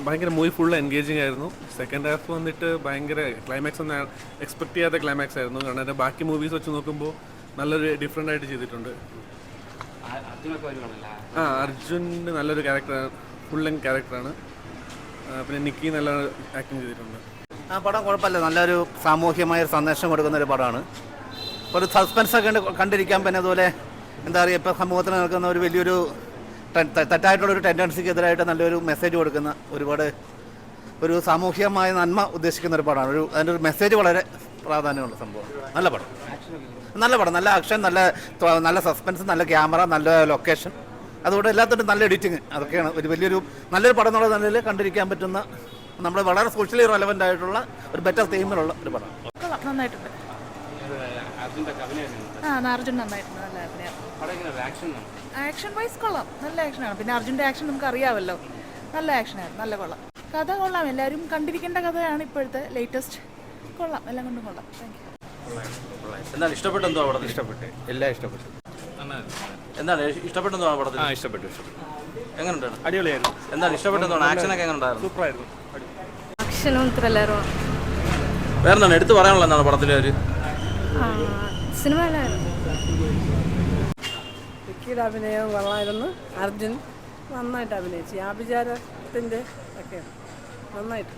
ഭയങ്കര movie full engaging ആയിരുന്നു. Second half വന്നിട്ട് ഭയങ്കര ക്ലൈമാക്സ് ഒന്നും എക്സ്പെക്ട് ചെയ്യാത്ത ക്ലൈമാക്സ് ആയിരുന്നു. കാരണം എൻ്റെ ബാക്കി മൂവീസ് വെച്ച് നോക്കുമ്പോൾ നല്ലൊരു ഡിഫറെൻ്റ് ആയിട്ട് ചെയ്തിട്ടുണ്ട്. അർജുന് നല്ലൊരു ക്യാരക്ടറാണ്, ഫുൾ ലെങ്ത് ക്യാരക്ടറാണ്. പിന്നെ നിക്കി നല്ല ആക്ടിങ് ചെയ്തിട്ടുണ്ട്. ആ പടം കുഴപ്പമില്ല, നല്ലൊരു സാമൂഹ്യമായ സന്ദേശം കൊടുക്കുന്ന ഒരു പടമാണ്. ഒരു സസ്പെൻസൊക്കെ കണ്ടിരിക്കാൻ. പിന്നെ അതുപോലെ എന്താ പറയുക, ഇപ്പോൾ സമൂഹത്തിൽ നിൽക്കുന്ന ഒരു വലിയൊരു തെറ്റായിട്ടുള്ളൊരു ടെൻഡൻസിക്കെതിരായിട്ട് നല്ലൊരു മെസ്സേജ് കൊടുക്കുന്ന, ഒരുപാട് ഒരു സാമൂഹികമായ നന്മ ഉദ്ദേശിക്കുന്ന ഒരു പടമാണ്. അതിൻ്റെ ഒരു മെസ്സേജ് വളരെ പ്രാധാന്യമുള്ള സംഭവം. നല്ല പടം, നല്ല ആക്ഷൻ, നല്ല സസ്പെൻസ്, നല്ല ക്യാമറ, നല്ല ലൊക്കേഷൻ, അതുകൊണ്ട് എല്ലാത്തിനും നല്ല എഡിറ്റിങ്. അതൊക്കെയാണ് ഒരു നല്ലൊരു പടം എന്നുള്ള നിലയിൽ കണ്ടിരിക്കാൻ പറ്റുന്ന, നമ്മുടെ വളരെ സോഷ്യലി റെലവൻ്റ് ആയിട്ടുള്ള ഒരു ബെറ്റർ തീമിലുള്ള ഒരു പടം. നന്നായിട്ടുണ്ട്. അർജുൻ നന്നായിട്ടുണ്ട്, നല്ല അഭിനയം. ആക്ഷൻ വൈസ് കൊള്ളാം, നല്ല ആക്ഷനാണ്. പിന്നെ അർജുൻ്റെ ആക്ഷൻ നമുക്ക് അറിയാമല്ലോ, നല്ല ആക്ഷനായിരുന്നു, നല്ല കൊള്ളാം. കഥ കൊള്ളാം, എല്ലാവരും കണ്ടിരിക്കേണ്ട കഥയാണ് ഇപ്പോഴത്തെ ലേറ്റസ്റ്റ്. കൊള്ളാം, എല്ലാം കൊണ്ടും കൊള്ളാം. Thank you. എന്താണ് ഇഷ്ടപ്പെട്ടെന്തോ പടത്തിൽ? ഇഷ്ടപ്പെട്ടു, എല്ലാം ഇഷ്ടപ്പെട്ടു. എന്താണ് ഇഷ്ടപ്പെട്ടെന്തോ പടത്തിൽ? ഇഷ്ടപ്പെട്ടു. എങ്ങനെയുണ്ട്? അടിപൊളിയായിരുന്നു. എന്താണ് ഇഷ്ടപ്പെട്ടെന്തോ? ആക്ഷനൊക്കെ എങ്ങനെ ഉണ്ടായിരുന്നു? സൂപ്പറായിരുന്നു. ആക്ഷനും ത്രില്ലറും. വേറെ എന്താണ് എടുത്തു പറയാനുള്ള? എന്താണ് പടത്തിലെ ഒരു സിനിമ? വിക്കിയുടെ അഭിനയം കൊള്ളായിരുന്നു. അർജുൻ നന്നായിട്ട് അഭിനയിച്ചു. ആഭിചാരത്തിൻ്റെ ഒക്കെയാണ് നന്നായിട്ട്.